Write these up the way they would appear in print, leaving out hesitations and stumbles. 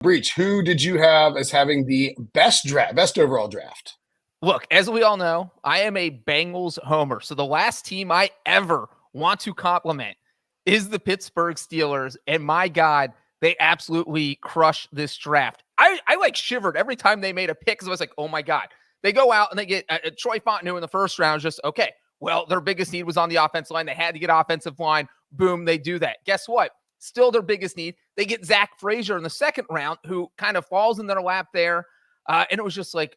Breach, who did you have as having the best overall draft? Look, as we all know, I am a Bengals homer. So the last team I ever want to compliment is the Pittsburgh Steelers. And my God, they absolutely crushed this draft. I like shivered every time they made a pick because I was like, oh my God. They go out and they get Troy Fontenot in the first round. Just okay. Well, their biggest need was on the offensive line. They had to get offensive line. Boom, they do that. Guess what? Still their biggest need. They get Zach Frazier in the second round, who kind of falls in their lap there. And it was just like,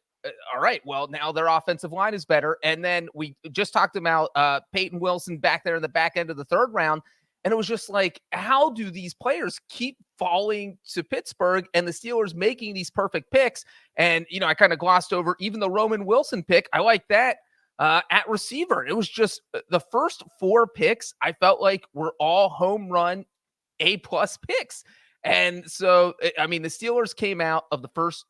all right, well, now their offensive line is better. And then we just talked about Peyton Wilson back there in the back end of the third round. And it was just like, how do these players keep falling to Pittsburgh and the Steelers making these perfect picks? And, I kind of glossed over even the Roman Wilson pick. I like that at receiver. It was just the first four picks I felt like were all home run A-plus picks. And so, the Steelers came out of the first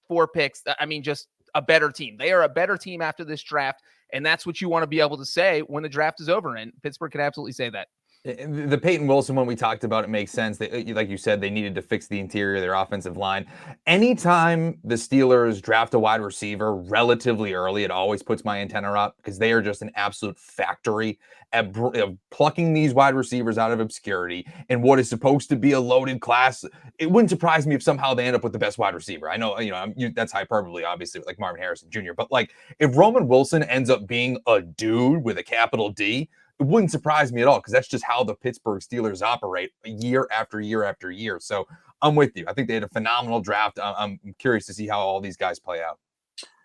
four picks. Just a better team. They are a better team after this draft. And that's what you want to be able to say when the draft is over. And Pittsburgh can absolutely say that. The Peyton Wilson one we talked about, it makes sense. They, like you said, they needed to fix the interior of their offensive line. Anytime the Steelers draft a wide receiver relatively early, it always puts my antenna up because they are just an absolute factory at plucking these wide receivers out of obscurity in what is supposed to be a loaded class. It wouldn't surprise me if somehow they end up with the best wide receiver. I know, that's hyperbole, obviously, like Marvin Harrison Jr. But like, if Roman Wilson ends up being a dude with a capital D, it wouldn't surprise me at all because that's just how the Pittsburgh Steelers operate year after year after year. So I'm with you. I think they had a phenomenal draft. I'm curious to see how all these guys play out.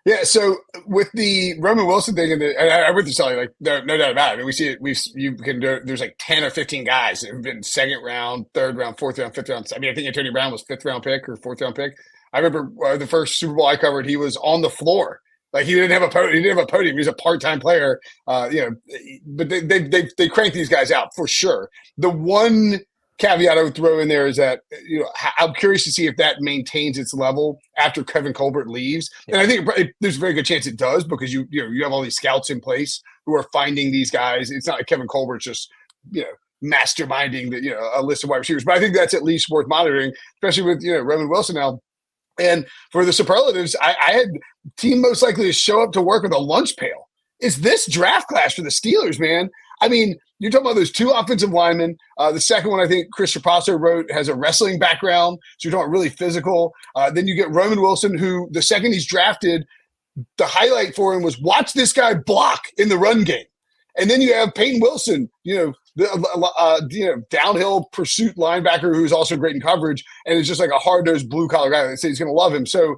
Yeah, so with the Roman Wilson thing, and I would tell you, like, no doubt about it. I mean, we see it. There's like 10 or 15 guys that have been second round, third round, fourth round, fifth round. I mean, I think Antonio Brown was fifth round pick or fourth round pick. I remember the first Super Bowl I covered, he was on the floor. Like he didn't have a podium. He didn't have a podium. He was a part-time player. But they crank these guys out for sure. The one caveat I would throw in there is that I'm curious to see if that maintains its level after Kevin Colbert leaves. And I think there's a very good chance it does because you have all these scouts in place who are finding these guys. It's not like Kevin Colbert's just masterminding a list of wide receivers. But I think that's at least worth monitoring, especially with Roman Wilson now. And for the superlatives, I had team most likely to show up to work with a lunch pail. It's this draft class for the Steelers, man. I mean, you're talking about those two offensive linemen. The second one, I think Chris Trapasso wrote, has a wrestling background. So you're talking really physical. Then you get Roman Wilson, who the second he's drafted, the highlight for him was watch this guy block in the run game. And then you have Peyton Wilson, downhill pursuit linebacker who's also great in coverage, and it's just like a hard-nosed blue-collar guy that says he's going to love him. So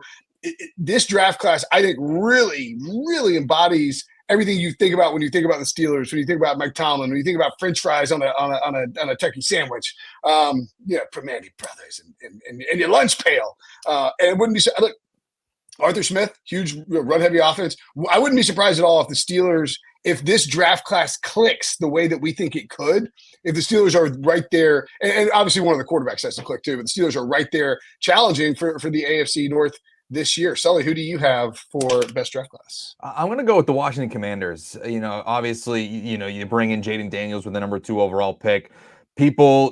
this draft class, I think, really, really embodies everything you think about when you think about the Steelers, when you think about Mike Tomlin, when you think about French fries on a turkey sandwich, Primanti Brothers and your lunch pail. And it wouldn't be – look, Arthur Smith, huge run-heavy offense. I wouldn't be surprised at all if the Steelers – if this draft class clicks the way that we think it could, if the Steelers are right there, and obviously one of the quarterbacks has to click too, but the Steelers are right there challenging for the AFC North this year. Sully, who do you have for best draft class? I'm going to go with the Washington Commanders. Obviously, you bring in Jaden Daniels with the number 2 overall pick. People,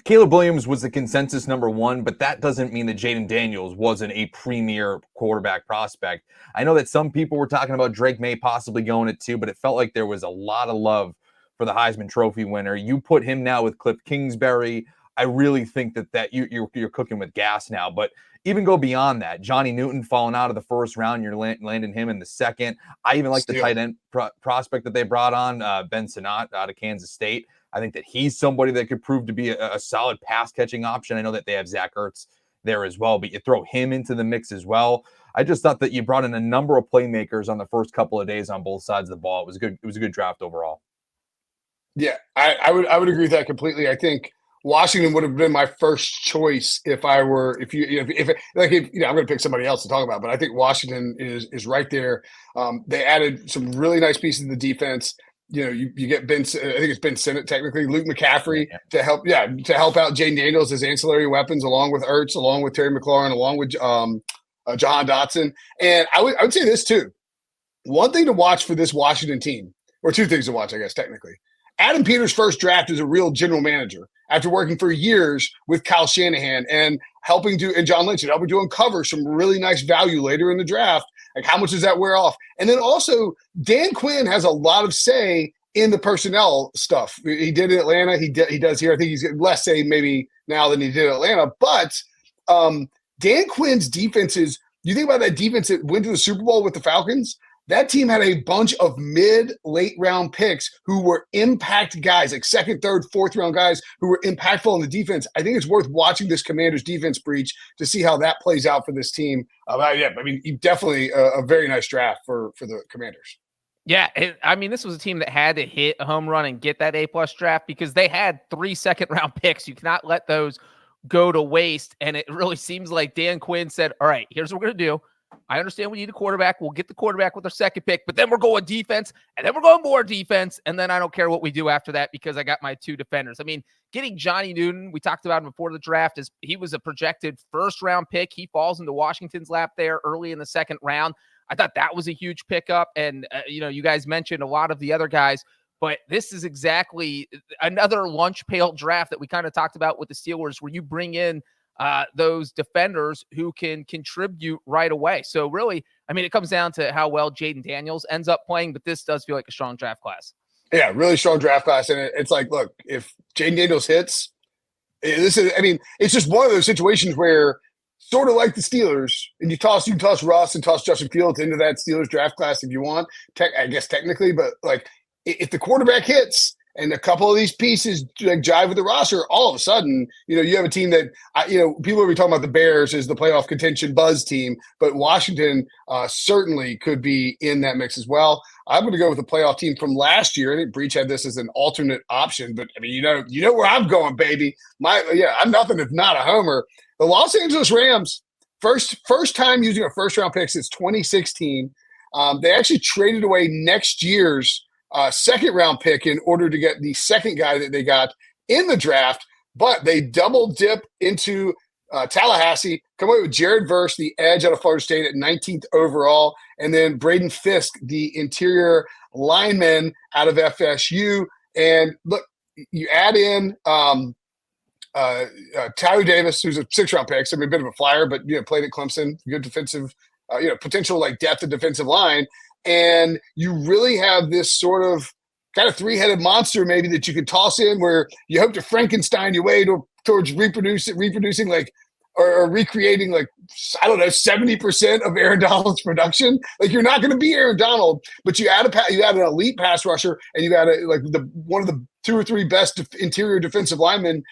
Caleb Williams was the consensus number 1, but that doesn't mean that Jaden Daniels wasn't a premier quarterback prospect. I know that some people were talking about Drake May possibly going at 2, but it felt like there was a lot of love for the Heisman Trophy winner. You put him now with Cliff Kingsbury. I really think that you're cooking with gas now. But even go beyond that, Johnny Newton falling out of the first round, you're landing him in the second. I even like the tight end prospect that they brought on, Ben Sinnott out of Kansas State. I think that he's somebody that could prove to be a solid pass-catching option. I know that they have Zach Ertz there as well, but you throw him into the mix as well. I just thought that you brought in a number of playmakers on the first couple of days on both sides of the ball. It was good. It was a good draft overall. Yeah, I would agree with that completely. I think Washington would have been my first choice if I'm going to pick somebody else to talk about, but I think Washington is right there. They added some really nice pieces of the defense. You get Ben. I think it's Ben Sinnott technically, Luke McCaffrey to help out Jaden Daniels as ancillary weapons, along with Ertz, along with Terry McLaurin, along with Jahan Dotson. And I would say this too. One thing to watch for this Washington team, or two things to watch, I guess technically. Adam Peters' first draft as a real general manager after working for years with Kyle Shanahan and and John Lynch and helping to uncover some really nice value later in the draft. Like, how much does that wear off? And then also, Dan Quinn has a lot of say in the personnel stuff. He did in Atlanta. He does here. I think he's less say maybe now than he did in Atlanta. But Dan Quinn's defenses, you think about that defense that went to the Super Bowl with the Falcons, that team had a bunch of late round picks who were impact guys, like second, third, fourth round guys who were impactful on the defense. I think it's worth watching this Commanders defense breach to see how that plays out for this team. Yeah, I mean, definitely a very nice draft for the Commanders. Yeah, I mean, this was a team that had to hit a home run and get that A+ draft because they had 3 second-round picks. You cannot let those go to waste. And it really seems like Dan Quinn said, all right, here's what we're going to do. I understand we need a quarterback. We'll get the quarterback with our second pick, but then we're going defense, and then we're going more defense, and then I don't care what we do after that because I got my 2 defenders. I mean, getting Johnny Newton, we talked about him before the draft, is he was a projected first-round pick. He falls into Washington's lap there early in the second round. I thought that was a huge pickup, and you guys mentioned a lot of the other guys, but this is exactly another lunch pail draft that we kind of talked about with the Steelers, where you bring in those defenders who can contribute right away. So really, I mean, it comes down to how well Jaden Daniels ends up playing, but this does feel like a strong draft class. Yeah, really strong draft class. And it's like, look, if Jaden Daniels hits, it's just one of those situations where sort of like the Steelers, and you can toss Russ and toss Justin Fields into that Steelers draft class if you want, I guess technically, but like if the quarterback hits, and a couple of these pieces like jive with the roster, all of a sudden, you have a team that, people will be talking about the Bears as the playoff contention buzz team, but Washington certainly could be in that mix as well. I'm going to go with the playoff team from last year. I think Breach had this as an alternate option, but I mean, you know where I'm going, baby. I'm nothing if not a homer. The Los Angeles Rams, first time using a first round pick since 2016. They actually traded away next year's second round pick in order to get the second guy that they got in the draft, but they double dip into Tallahassee, come away with Jared Verse, the edge out of Florida State at 19th overall, and then Braden Fisk, the interior lineman out of FSU. And look, you add in Tyler Davis, who's a 6th-round pick, so a bit of a flyer, but played at Clemson, good defensive, potential like depth of defensive line. And you really have this sort of kind of 3-headed monster maybe that you could toss in where you hope to Frankenstein your way towards reproducing like or recreating like, I don't know, 70% of Aaron Donald's production. Like, you're not going to be Aaron Donald, but you add an elite pass rusher and you add one of the 2 or 3 best interior defensive linemen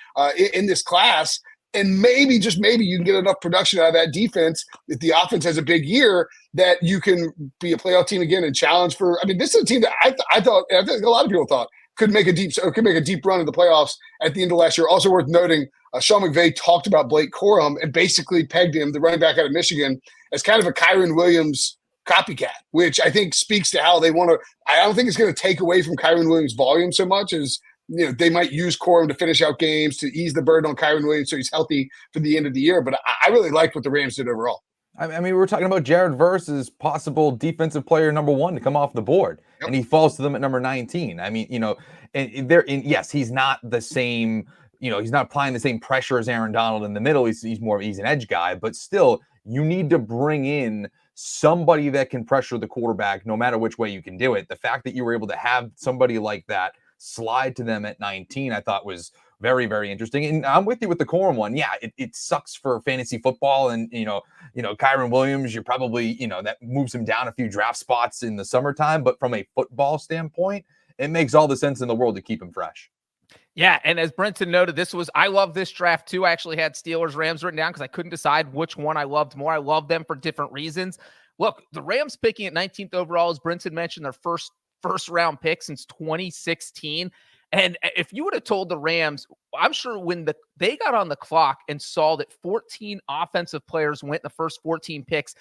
in this class. And maybe, just maybe, you can get enough production out of that defense if the offense has a big year that you can be a playoff team again and challenge for. I mean, this is a team that I thought, and I think a lot of people thought could make a deep run in the playoffs at the end of last year. Also worth noting, Sean McVay talked about Blake Corum and basically pegged him, the running back out of Michigan, as kind of a Kyren Williams copycat, which I think speaks to how they want to. I don't think it's going to take away from Kyren Williams' volume so much as they might use Corum to finish out games to ease the burden on Kyren Williams so he's healthy for the end of the year. But I really liked what the Rams did overall. I mean, we were talking about Jared Verse as possible defensive player number 1 to come off the board, and he falls to them at number 19. I mean, yes, he's not the same. He's not applying the same pressure as Aaron Donald in the middle. He's an edge guy, but still, you need to bring in somebody that can pressure the quarterback no matter which way you can do it. The fact that you were able to have somebody like that slide to them at 19, I thought was very, very interesting. And I'm with you with the Corum one. Yeah, it sucks for fantasy football. And, Kyren Williams, you're probably, that moves him down a few draft spots in the summertime. But from a football standpoint, it makes all the sense in the world to keep him fresh. Yeah, and as Brenton noted, I love this draft too. I actually had Steelers, Rams written down because I couldn't decide which one I loved more. I love them for different reasons. Look, the Rams picking at 19th overall, as Brenton mentioned, their first round pick since 2016. And if you would have told the Rams, I'm sure when they got on the clock and saw that 14 offensive players went in the first 14 picks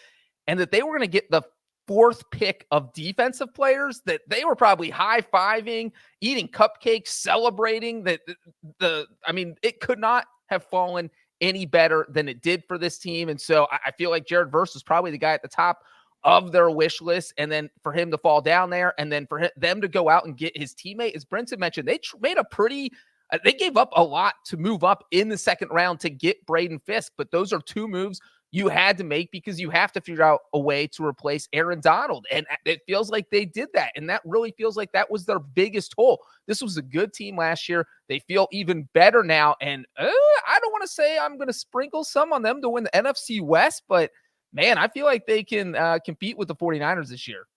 and that they were going to get the 4th pick of defensive players, that they were probably high-fiving, eating cupcakes, celebrating that it could not have fallen any better than it did for this team. And so I feel like Jared Verse is probably the guy at the top of their wish list, and then for him to fall down there, and then for them to go out and get his teammate, as Brinson mentioned, they made a pretty they gave up a lot to move up in the second round to get Braden Fisk, but those are two moves you had to make because you have to figure out a way to replace Aaron Donald. And it feels like they did that. And that really feels like that was their biggest hole. This was a good team last year. They feel even better now. And I don't want to say I'm going to sprinkle some on them to win the NFC West, but man, I feel like they can compete with the 49ers this year.